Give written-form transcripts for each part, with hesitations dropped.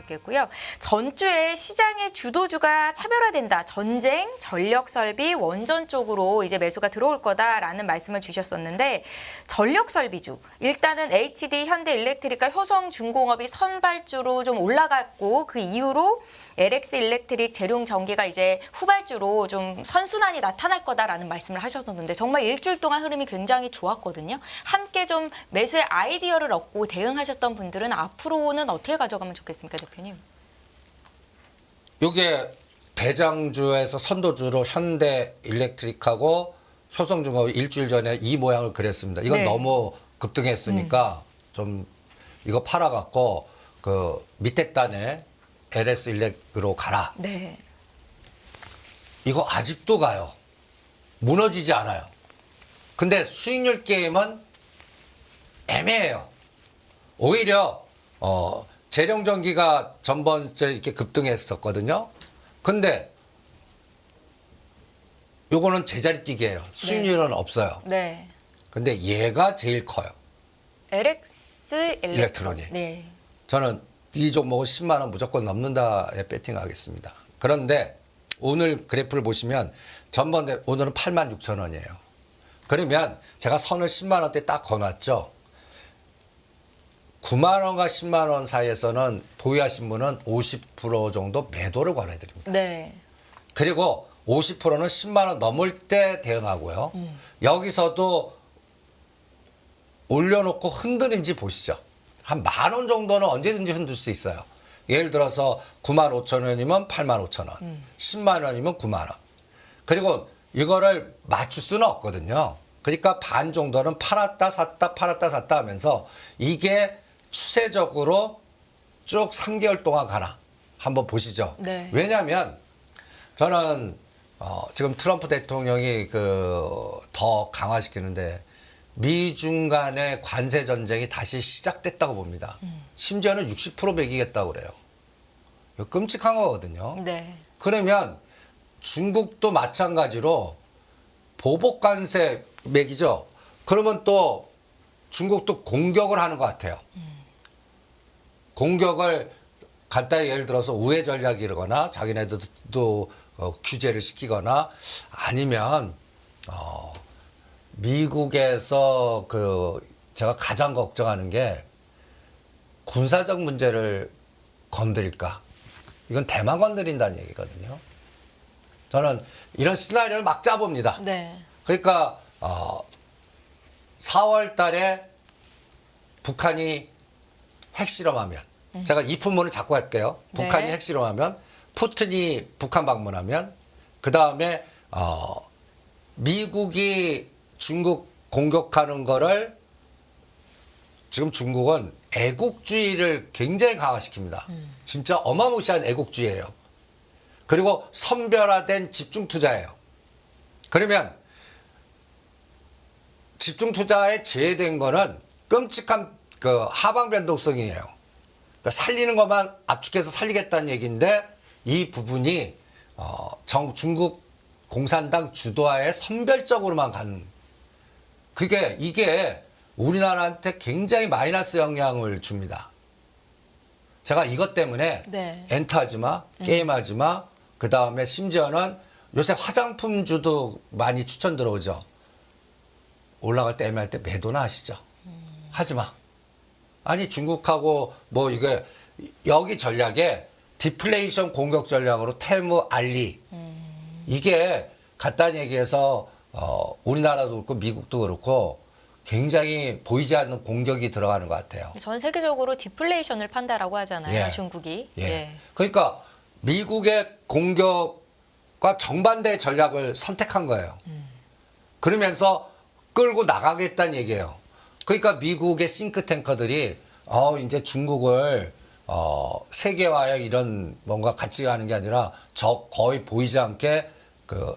좋겠고요. 전주에 시장의 주도주가 차별화된다. 전쟁, 전력 설비, 원전 쪽으로 이제 매수가 들어올 거다라는 말씀을 주셨었는데 전력 설비주 일단은 HD, 현대일렉트릭과 효성중공업이 선발주로 좀 올라갔고 그 이후로 LX 일렉트릭, 재룡전기가 이제 후발주로 좀 선순환이 나타날 거다라는 말씀을 하셨었는데 정말 일주일 동안 흐름이 굉장히 좋았거든요. 함께 좀 매수의 아이디어를 얻고 대응하셨던 분들은 앞으로는 어떻게 가져가면 좋겠습니까, 대표님? 이게 대장주에서 선도주로 현대일렉트릭하고 효성중공업이 일주일 전에 이 모양을 그렸습니다. 이건 네. 너무 급등했으니까 좀 이거 팔아갖고 그 밑에 단에 LS 일렉으로 가라. 네. 이거 아직도 가요. 무너지지 않아요. 근데 수익률 게임은 애매해요. 오히려 재룡전기가 전번째 이렇게 급등했었거든요. 근데 요거는 제자리 뛰기예요. 수익률은 없어요. 네. 근데 얘가 제일 커요. LX 일렉트로닉. 네. 저는 이 종목은 10만 원 무조건 넘는다에 배팅하겠습니다. 그런데 오늘 그래프를 보시면 전번에 오늘은 86,000원이에요. 그러면 제가 선을 10만 원대 딱 거놨죠. 9만 원과 10만 원 사이에서는 보유하신 분은 50% 정도 매도를 권해드립니다. 네. 그리고 50%는 10만 원 넘을 때 대응하고요. 여기서도 올려놓고 흔드는지 보시죠. 한 만 원 정도는 언제든지 흔들 수 있어요. 예를 들어서 9만 5천 원이면 8만 5천 원, 10만 원이면 9만 원. 그리고 이거를 맞출 수는 없거든요. 그러니까 반 정도는 팔았다 샀다 팔았다 샀다 하면서 이게 추세적으로 쭉 3개월 동안 가나 한번 보시죠. 네. 왜냐하면 저는 지금 트럼프 대통령이 더 강화시키는데 미중 간의 관세 전쟁이 다시 시작됐다고 봅니다. 심지어는 60% 매기겠다고 그래요. 이거 끔찍한 거거든요. 네. 그러면 중국도 마찬가지로 보복 관세 매기죠. 그러면 또 중국도 공격을 하는 것 같아요. 공격을 간단히 예를 들어서 우회 전략이거나 자기네들도 규제를 시키거나 아니면 미국에서 제가 가장 걱정하는 게 군사적 문제를 건드릴까. 이건 대만 건드린다는 얘기거든요. 저는 이런 시나리오를 막 짜봅니다. 네. 그러니까 4월 달에 북한이 핵실험하면 제가 이 품문을 자꾸 할게요. 북한이 네. 핵실험하면 푸틴이 북한 방문하면 그다음에 미국이 중국 공격하는 거를 지금 중국은 애국주의를 굉장히 강화시킵니다. 진짜 어마무시한 애국주의예요. 그리고 선별화된 집중 투자예요. 그러면 집중 투자에 제외된 거는 끔찍한 하방 변동성이에요. 그러니까 살리는 것만 압축해서 살리겠다는 얘기인데 이 부분이 중국 공산당 주도하에 선별적으로만 가는 이게 우리나라한테 굉장히 마이너스 영향을 줍니다. 제가 이것 때문에 네. 엔터하지 마, 게임하지 마, 그 다음에 심지어는 요새 화장품주도 많이 추천 들어오죠. 올라갈 때 애매할 때 매도나 하시죠. 하지 마. 아니 중국하고 뭐 이게 여기 전략에 디플레이션 공격 전략으로 테무, 알리 이게 간단히 얘기해서 우리나라도 그렇고 미국도 그렇고 굉장히 보이지 않는 공격이 들어가는 것 같아요. 전 세계적으로 디플레이션을 판다라고 하잖아요. 예. 중국이. 예. 예. 그러니까 미국의 공격과 정반대의 전략을 선택한 거예요. 그러면서 끌고 나가겠다는 얘기예요. 그러니까 미국의 싱크탱커들이 이제 중국을 세계화에 이런 뭔가 같이 가는 게 아니라 거의 보이지 않게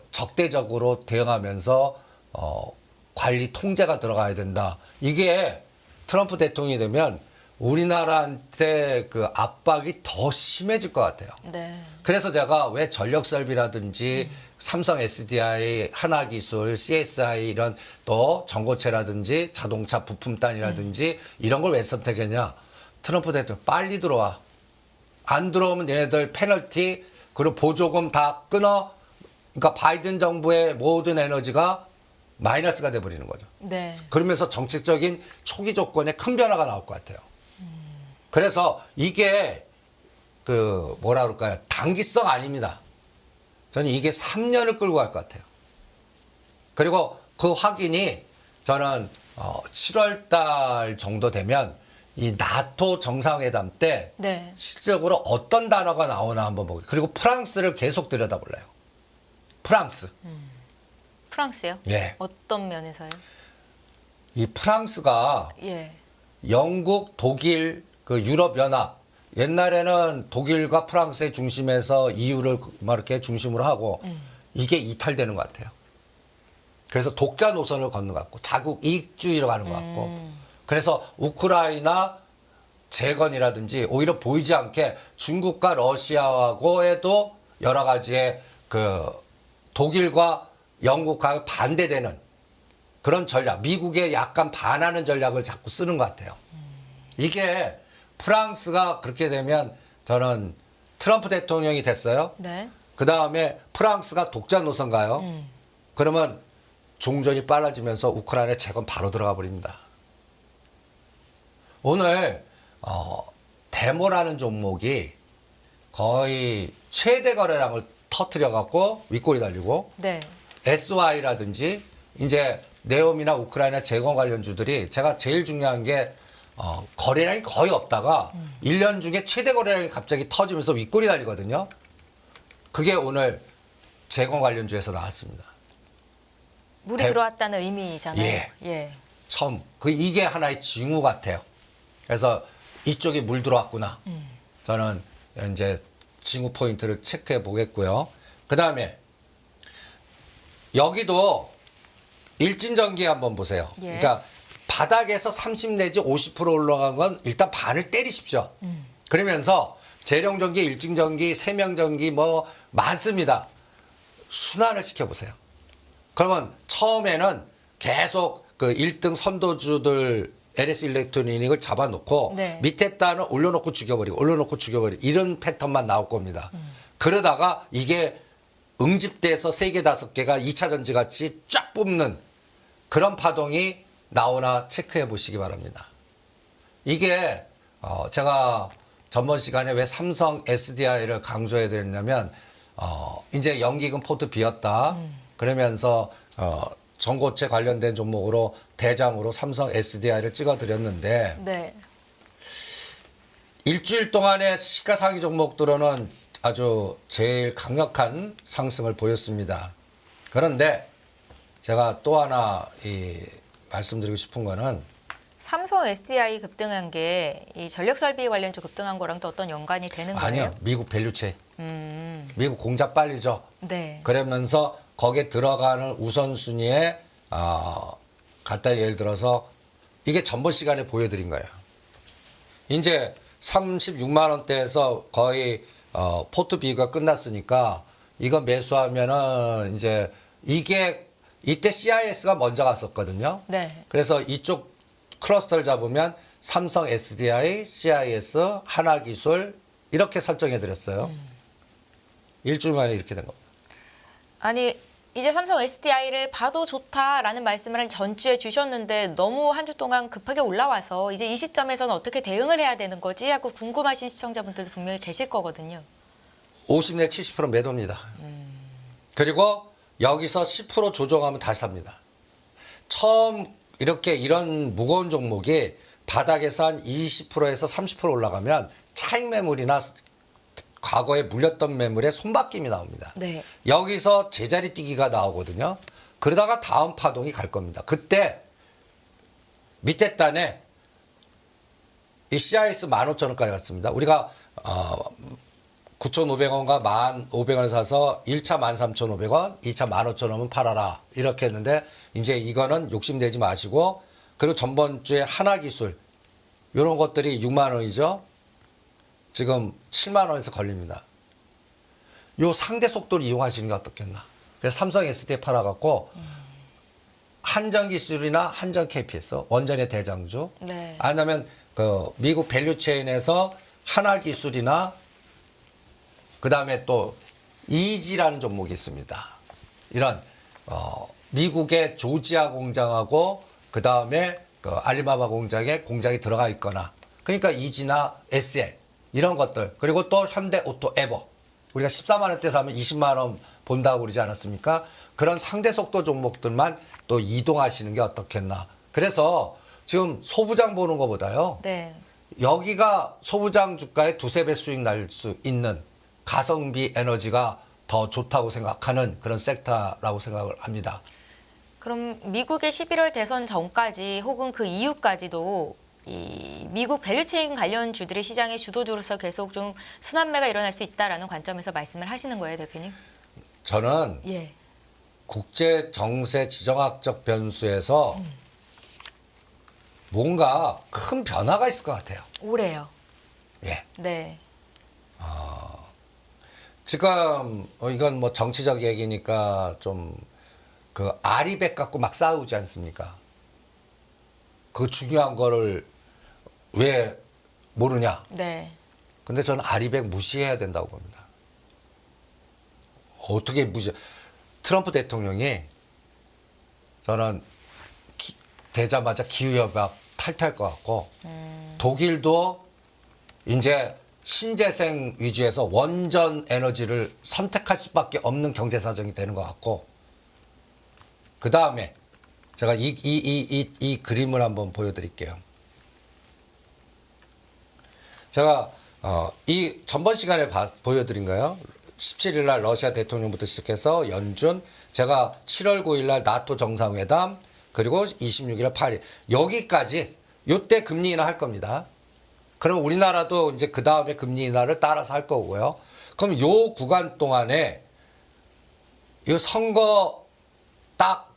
적대적으로 대응하면서 관리 통제가 들어가야 된다. 이게 트럼프 대통령이 되면 우리나라한테 압박이 더 심해질 것 같아요. 네. 그래서 제가 왜 전력설비라든지 삼성 SDI, 하나기술, CSI 이런 또 전고체라든지 자동차 부품단이라든지 이런 걸 왜 선택했냐. 트럼프 대통령 빨리 들어와. 안 들어오면 얘네들 페널티 그리고 보조금 다 끊어. 그러니까 바이든 정부의 모든 에너지가 마이너스가 돼버리는 거죠. 네. 그러면서 정책적인 초기 조건에 큰 변화가 나올 것 같아요. 그래서 이게 그 뭐라 그럴까요? 단기성 아닙니다. 저는 이게 3년을 끌고 갈 것 같아요. 그리고 그 확인이 저는 7월 달 정도 되면 이 나토 정상회담 때 네. 실질적으로 어떤 단어가 나오나 한번 보고 그리고 프랑스를 계속 들여다볼래요. 프랑스. 프랑스요? 예. 어떤 면에서요? 이 프랑스가 예. 영국, 독일, 그 유럽연합 옛날에는 독일과 프랑스의 중심에서 EU를 막 이렇게 중심으로 하고 이게 이탈되는 것 같아요. 그래서 독자 노선을 걷는 것 같고 자국 이익주의로 가는 것 같고 그래서 우크라이나 재건이라든지 오히려 보이지 않게 중국과 러시아하고에도 여러 가지의 그 독일과 영국과 반대되는 그런 전략, 미국에 약간 반하는 전략을 자꾸 쓰는 것 같아요. 이게 프랑스가 그렇게 되면 저는 트럼프 대통령이 됐어요. 네. 그 다음에 프랑스가 독자 노선 가요. 그러면 종전이 빨라지면서 우크라이나 재건 바로 들어가 버립니다. 오늘 데모라는 종목이 거의 최대 거래량을 터뜨려 갖고 윗골이 달리고 네. SY라든지 이제 네옴이나 우크라이나 재건 관련주들이 제가 제일 중요한 게 거래량이 거의 없다가 1년 중에 최대 거래량이 갑자기 터지면서 윗골이 달리거든요. 그게 오늘 재건 관련주에서 나왔습니다. 물이 들어왔다는 의미잖아요. 예. 예. 처음 이게 하나의 징후 같아요. 그래서 이쪽이 물 들어왔구나. 저는 이제 징후 포인트를 체크해 보겠고요. 그 다음에 여기도 일진전기 한번 보세요. 예. 그러니까 바닥에서 30 내지 50% 올라간 건 일단 반을 때리십시오. 그러면서 재룡전기, 일진전기, 세명전기 뭐 많습니다. 순환을 시켜보세요. 그러면 처음에는 계속 그 1등 선도주들 LS 일렉트로닉을 잡아놓고 네. 밑에 단을 올려놓고 죽여버리고 올려놓고 죽여버리고 이런 패턴만 나올 겁니다. 그러다가 이게 응집돼서 3개, 5개가 2차 전지 같이 쫙 뽑는 그런 파동이 나오나 체크해 보시기 바랍니다. 이게 제가 전번 시간에 왜 삼성 SDI를 강조해 드렸냐면 이제 연기금 포트 비었다. 그러면서 전고체 관련된 종목으로 대장으로 삼성 SDI를 찍어 드렸는데 네. 일주일 동안의 시가상위 종목들은 아주 제일 강력한 상승을 보였습니다. 그런데 제가 또 하나 말씀드리고 싶은 거는 삼성 SDI 급등한 게 이 전력 설비 관련주 급등한 거랑 또 어떤 연관이 되는 거예요? 아니요. 미국 밸류체인. 미국 공작 빨리죠. 네. 그러면서 거기에 들어가는 우선순위에 갖다 예를 들어서 이게 전번 시간에 보여드린 거예요. 이제 36만 원대에서 거의 포트 비가 끝났으니까 이거 매수하면은 이제 이때 CIS가 먼저 갔었거든요. 네. 그래서 이쪽 클러스터를 잡으면 삼성 SDI, CIS, 하나기술 이렇게 설정해 드렸어요. 일주일 만에 이렇게 된 겁니다. 아니 이제 삼성 SDI를 봐도 좋다라는 말씀을 전주에 주셨는데 너무 한 주 동안 급하게 올라와서 이제 이 시점에서는 어떻게 대응을 해야 되는 거지 하고 궁금하신 시청자분들도 분명히 계실 거거든요. 50 내 70% 매도입니다. 그리고 여기서 10% 조정하면 다시 삽니다. 처음 이렇게 이런 무거운 종목이 바닥에서 한 20%에서 30% 올라가면 차익 매물이나 과거에 물렸던 매물에 손바뀜이 나옵니다. 네. 여기서 제자리 뛰기가 나오거든요. 그러다가 다음 파동이 갈 겁니다. 그때 밑에 단에 이 CIS 15,000원까지 갔습니다. 우리가 9,500원과 1,500원을 사서 1차 13,500원, 2차 15,000원은 팔아라. 이렇게 했는데 이제 이거는 욕심내지 마시고 그리고 전번 주에 하나기술 이런 것들이 6만 원이죠. 지금 7만 원에서 걸립니다. 요 상대 속도를 이용하시는 게 어떻겠나. 그래서 삼성 SDI 팔아갖고 한전기술이나 한전 KPS 원전의 대장주 네. 아니면 그 미국 밸류체인에서 하나기술이나 그다음에 또 이지라는 종목이 있습니다. 이런 미국의 조지아 공장하고 그다음에 그 알리바바 공장이 들어가 있거나 그러니까 이지나 SL 이런 것들 그리고 또 현대 오토 에버 우리가 14만 원대 사면 20만 원 본다고 그러지 않았습니까? 그런 상대 속도 종목들만 또 이동하시는 게 어떻겠나. 그래서 지금 소부장 보는 것보다요. 네. 여기가 소부장 주가의 두세 배 수익 날 수 있는 가성비 에너지가 더 좋다고 생각하는 그런 섹터라고 생각을 합니다. 그럼 미국의 11월 대선 전까지 혹은 그 이후까지도 이 미국 밸류체인 관련 주들이 시장의 주도주로서 계속 좀 순환매가 일어날 수 있다라는 관점에서 말씀을 하시는 거예요, 대표님? 저는 예. 국제 정세 지정학적 변수에서 뭔가 큰 변화가 있을 것 같아요. 올해요. 예. 네. 지금 이건 뭐 정치적 얘기니까 좀 그 아리백 갖고 막 싸우지 않습니까? 그 중요한 거를 왜 모르냐? 네. 근데 저는 아리백 무시해야 된다고 봅니다. 어떻게 무시? 트럼프 대통령이 저는 되자마자 기후협약 탈퇴할 것 같고 독일도 이제 신재생 위주에서 원전 에너지를 선택할 수밖에 없는 경제 사정이 되는 것 같고 그 다음에 제가 이 그림을 한번 보여드릴게요. 제가 이 전번 시간에 보여드린 거예요. 17일 날 러시아 대통령부터 시작해서 연준, 제가 7월 9일 날 나토 정상회담, 그리고 26일 날 파리 여기까지 요때 금리 인하 할 겁니다. 그럼 우리나라도 이제 그 다음에 금리 인하를 따라서 할 거고요. 그럼 요 구간 동안에 이 선거 딱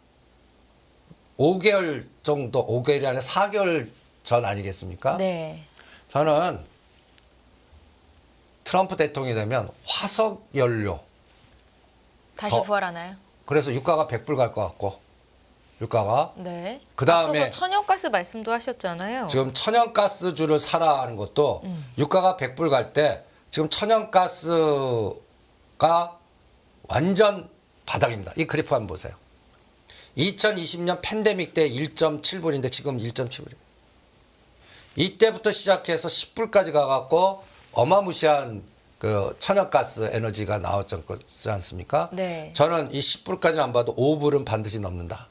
5개월 정도, 5개월이 아니라 4개월 전 아니겠습니까? 네. 저는 트럼프 대통령이 되면 화석 연료 다시 더- 부활하나요? 그래서 유가가 100불 갈 것 같고 유가가 네. 그다음에 앞서서 천연가스 말씀도 하셨잖아요. 지금 천연가스주를 사라 하는 것도 유가가 100불 갈 때 지금 천연가스가 완전 바닥입니다. 이 그래프 한번 보세요. 2020년 팬데믹 때 1.7불인데 지금 1.7불이에요. 이때부터 시작해서 10불까지 가갖고 어마무시한 그 천연가스 에너지가 나왔지 않습니까? 네. 저는 이 10불까지는 안 봐도 5불은 반드시 넘는다.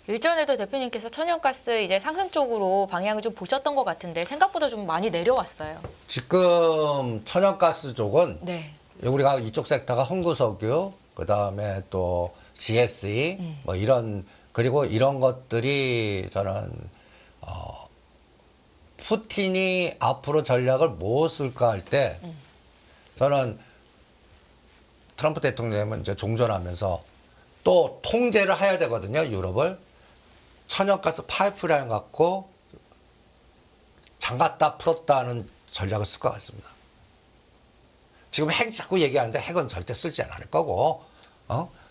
일전에도 대표님께서 천연가스 이제 상승 쪽으로 방향을 좀 보셨던 것 같은데 생각보다 좀 많이 내려왔어요. 지금 천연가스 쪽은 네. 우리가 이쪽 섹터가 홍구석유, 그 다음에 또 GSE, 뭐 이런, 그리고 이런 것들이 저는, 푸틴이 앞으로 전략을 무엇을까 할 때, 저는 트럼프 대통령은 이제 종전하면서 또 통제를 해야 되거든요, 유럽을. 천연가스 파이프라인 갖고 잠갔다 풀었다 하는 전략을 쓸 것 같습니다. 지금 핵 자꾸 얘기하는데 핵은 절대 쓰지 않을 거고,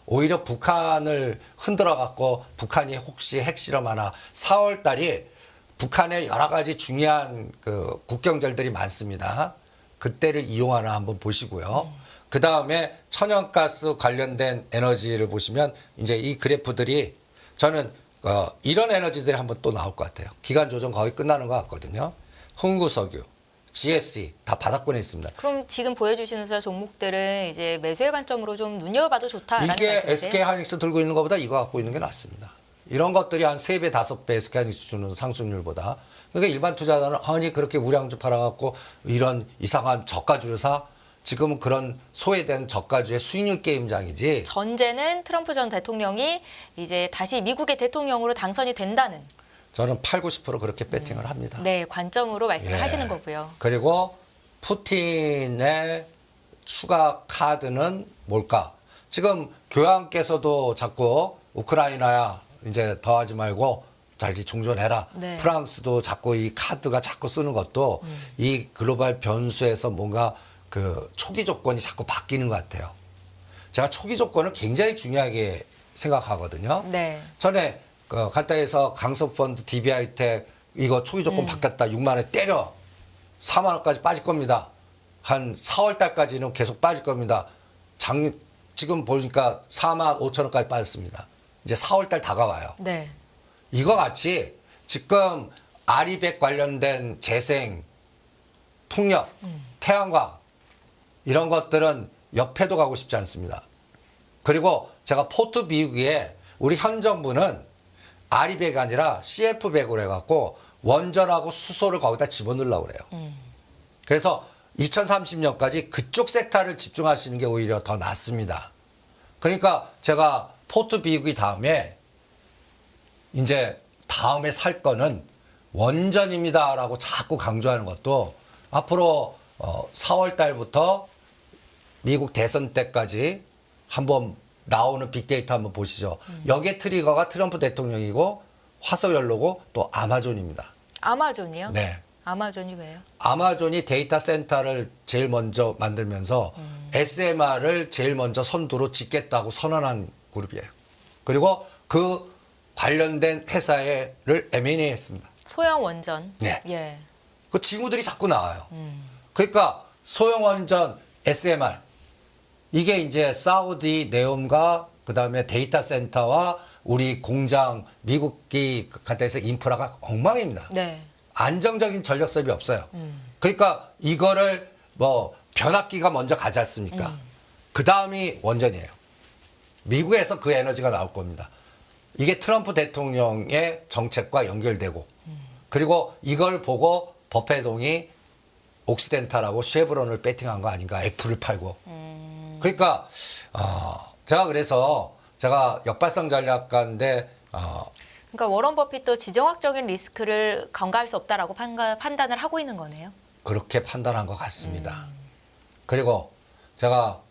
오히려 북한을 흔들어 갖고 북한이 혹시 핵실험하나 4월 달이 북한의 여러 가지 중요한 그 국경절들이 많습니다. 그때를 이용하나 한번 보시고요. 그 다음에 천연가스 관련된 에너지를 보시면 이제 이 그래프들이 저는 이런 에너지들이 한번 또 나올 것 같아요. 기간 조정 거의 끝나는 것 같거든요. 흥구석유, GSE 다 바닥권에 있습니다. 그럼 지금 보여주시는 종목들은 이제 매수의 관점으로 좀 눈여겨봐도 좋다라는 이게 말씀이세요? SK하이닉스 들고 있는 것보다 이거 갖고 있는 게 낫습니다. 이런 것들이 한 3배, 5배 SK하이닉스 주는 상승률보다. 그러니까 일반 투자자는 아니 그렇게 우량주 팔아갖고 이런 이상한 저가주를 사? 지금은 그런 소외된 저가주의 수익률 게임장이지. 전제는 트럼프 전 대통령이 이제 다시 미국의 대통령으로 당선이 된다는 저는 8, 90% 그렇게 배팅을 합니다. 네 관점으로 말씀을 예. 하시는 거고요. 그리고 푸틴의 추가 카드는 뭘까? 지금 교황께서도 자꾸 우크라이나야 이제 더하지 말고 달리 종전해라. 네. 프랑스도 자꾸 이 카드가 자꾸 쓰는 것도 이 글로벌 변수에서 뭔가 그 초기 조건이 자꾸 바뀌는 것 같아요. 제가 초기 조건을 굉장히 중요하게 생각하거든요. 네. 전에 그 갔다해서 강서펀드 DB하이텍 이거 초기 조건 바뀌었다 6만 원 때려 4만 원까지 빠질 겁니다. 한 4월 달까지는 계속 빠질 겁니다. 지금 보니까 4만 5천 원까지 빠졌습니다. 이제 4월 달 다가와요. 네. 이거 같이 지금 아리백 관련된 재생, 풍력, 태양광 이런 것들은 옆에도 가고 싶지 않습니다. 그리고 제가 포트 미국에 우리 현 정부는 아리백이 아니라 CF100으로 해갖고 원전하고 수소를 거기다 집어넣으려고 그래요. 그래서 2030년까지 그쪽 섹터를 집중하시는 게 오히려 더 낫습니다. 그러니까 제가 포트 미국이 다음에 이제 다음에 살 거는 원전입니다라고 자꾸 강조하는 것도 앞으로 4월 달부터 미국 대선 때까지 한번 나오는 빅데이터 한번 보시죠. 여기에 트리거가 트럼프 대통령이고 화석연료고 또 아마존입니다. 아마존이요? 네. 아마존이 왜요? 아마존이 데이터 센터를 제일 먼저 만들면서 SMR을 제일 먼저 선두로 짓겠다고 선언한 그룹이에요. 그리고 그 관련된 회사를 M&A 했습니다. 소형 원전. 네. 예. 그 징후들이 자꾸 나와요. 그러니까 소형 원전 SMR 이게 이제 사우디 네옴과 그다음에 데이터 센터와 우리 공장 미국이 갖다 서 인프라가 엉망입니다. 네. 안정적인 전력 수입이 없어요. 그러니까 이거를 뭐 변압기가 먼저 가지 않습니까? 그 다음이 원전이에요. 미국에서 그 에너지가 나올 겁니다. 이게 트럼프 대통령의 정책과 연결되고 그리고 이걸 보고 버페동이 옥시덴탈하고 쉐브론을 배팅한 거 아닌가, 애플을 팔고. 그러니까 제가 그래서 제가 역발상 전략가인데 그러니까 워런 버핏도 지정학적인 리스크를 간과할 수 없다라고 판단을 하고 있는 거네요. 그렇게 판단한 것 같습니다. 그리고 제가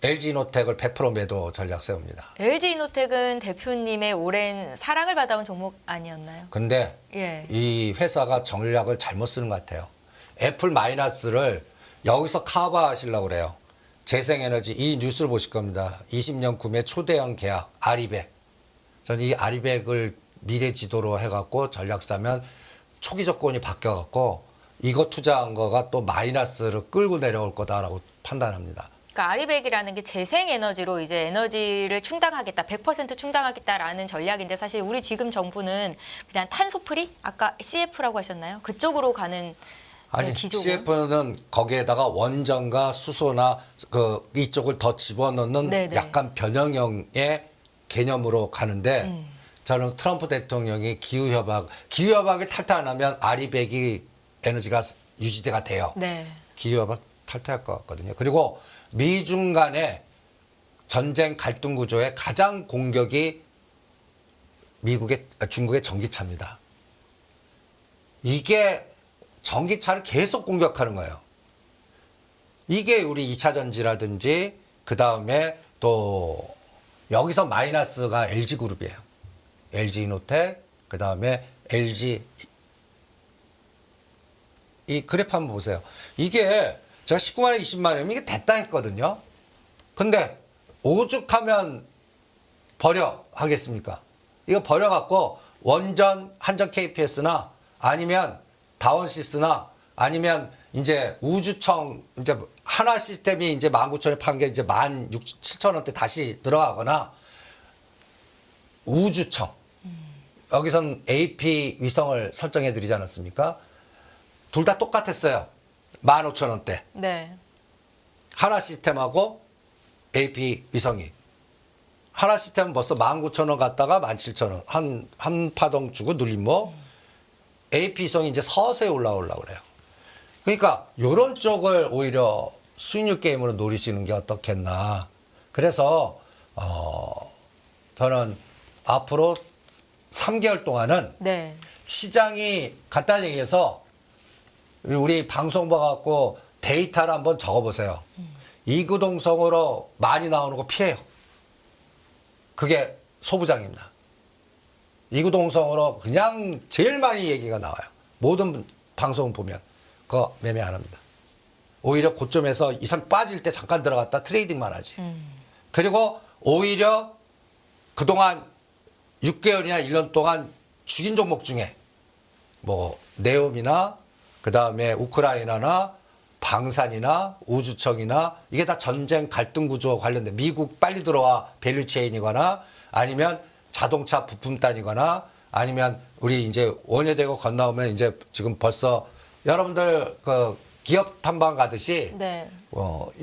LG이노텍을 100% 매도 전략 세웁니다. LG이노텍은 대표님의 오랜 사랑을 받아온 종목 아니었나요? 근데 예. 이 회사가 전략을 잘못 쓰는 것 같아요. 애플 마이너스를 여기서 커버하시려고 그래요. 재생에너지 이 뉴스를 보실 겁니다. 20년 구매 초대형 계약 아리백. 저는 이 아리백을 미래 지도로 해갖고 전략 사면 초기 조건이 바뀌어갖고 이거 투자한 거가 또 마이너스를 끌고 내려올 거다라고 판단합니다. 그러니까 아리백이라는 게 재생 에너지로 이제 에너지를 충당하겠다, 100% 충당하겠다라는 전략인데 사실 우리 지금 정부는 그냥 탄소프리 아까 CF라고 하셨나요? 그쪽으로 가는 아니 기조고. CF는 거기에다가 원전과 수소나 그 이쪽을 더 집어넣는 네네. 약간 변형형의 개념으로 가는데 저는 트럼프 대통령이 기후협약이 탈퇴 안 하면 아리백이 에너지가 유지가 돼요. 네. 기후협약 탈퇴할 것 같거든요. 그리고 미중 간의 전쟁 갈등 구조의 가장 공격이 중국의 전기차입니다. 이게 전기차를 계속 공격하는 거예요. 이게 우리 2차 전지라든지 그 다음에 또 여기서 마이너스가 LG그룹이에요. LG이노텍 그 다음에 LG 이 그래프 한번 보세요. 이게 제가 19만 원, 20만 원이면 이게 됐다 했거든요. 근데 오죽하면 버려 하겠습니까? 이거 버려갖고 원전 한전 KPS나 아니면 다원시스나 아니면 이제 우주청 이제 하나 시스템이 이제 19,000원에 판 게 이제 16,700원대 다시 들어가거나 우주청 여기선 AP 위성을 설정해 드리지 않았습니까? 둘 다 똑같았어요. 15,000원대. 네. 하나 시스템하고 AP 위성이. 하나 시스템은 벌써 19,000원 갔다가 17,000원. 한 파동 주고 눌림목. AP 위성이 이제 서서히 올라오려고 그래요. 그러니까 요런 쪽을 오히려 수익률 게임으로 노리시는 게 어떻겠나. 그래서 저는 앞으로 3개월 동안은 네. 시장이 간단히 얘기해서 우리 방송 봐갖고 데이터를 한번 적어보세요. 이구동성으로 많이 나오는 거 피해요. 그게 소부장입니다. 이구동성으로 그냥 제일 많이 얘기가 나와요. 모든 방송 보면 그거 매매 안 합니다. 오히려 고점에서 이상 빠질 때 잠깐 들어갔다 트레이딩만 하지. 그리고 오히려 그동안 6개월이나 1년 동안 죽인 종목 중에 뭐 네옴이나 그 다음에 우크라이나나 방산이나 우주청이나 이게 다 전쟁 갈등 구조와 관련된 미국 빨리 들어와 밸류체인이거나 아니면 자동차 부품단이거나 아니면 우리 이제 원효대교 건너오면 이제 지금 벌써 여러분들 그 기업 탐방 가듯이 네.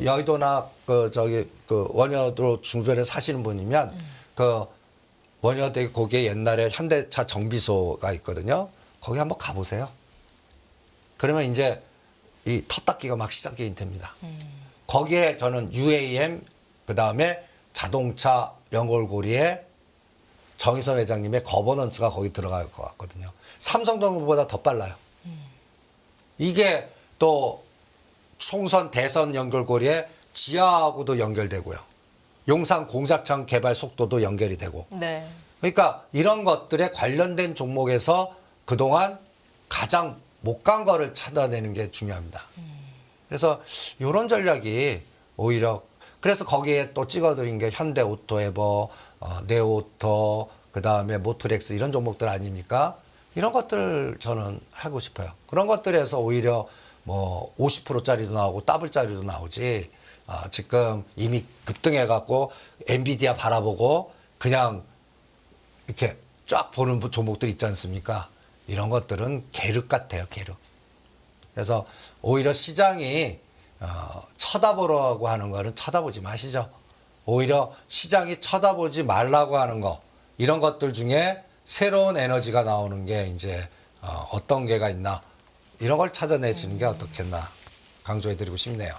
여의도나 그 저기 그 원효도 주변에 사시는 분이면 그 원효대교 거기에 옛날에 현대차 정비소가 있거든요. 거기 한번 가보세요. 그러면 이제 이 텃닦기가 막 시작이 됩니다. 거기에 저는 UAM 그다음에 자동차 연골고리에 정의선 회장님의 거버넌스가 거기 들어갈 것 같거든요. 삼성동보다 더 빨라요. 이게 또 총선 대선 연결고리에 지하하고도 연결되고요. 용산 공작청 개발 속도도 연결이 되고. 네. 그러니까 이런 것들에 관련된 종목에서 그동안 가장 못 간 거를 찾아내는 게 중요합니다. 그래서 이런 전략이 오히려 그래서 거기에 또 찍어드린 게 현대 오토에버, 네오토, 그다음에 모트렉스 이런 종목들 아닙니까? 이런 것들 저는 하고 싶어요. 그런 것들에서 오히려 뭐 50%짜리도 나오고 더블짜리도 나오지. 지금 이미 급등해갖고 엔비디아 바라보고 그냥 이렇게 쫙 보는 종목들 있지 않습니까? 이런 것들은 계륵 같아요, 계륵. 그래서 오히려 시장이 쳐다보라고 하는 거는 쳐다보지 마시죠. 오히려 시장이 쳐다보지 말라고 하는 거 이런 것들 중에 새로운 에너지가 나오는 게 이제 어떤 게가 있나 이런 걸 찾아내시는 게 어떻겠나 강조해드리고 싶네요.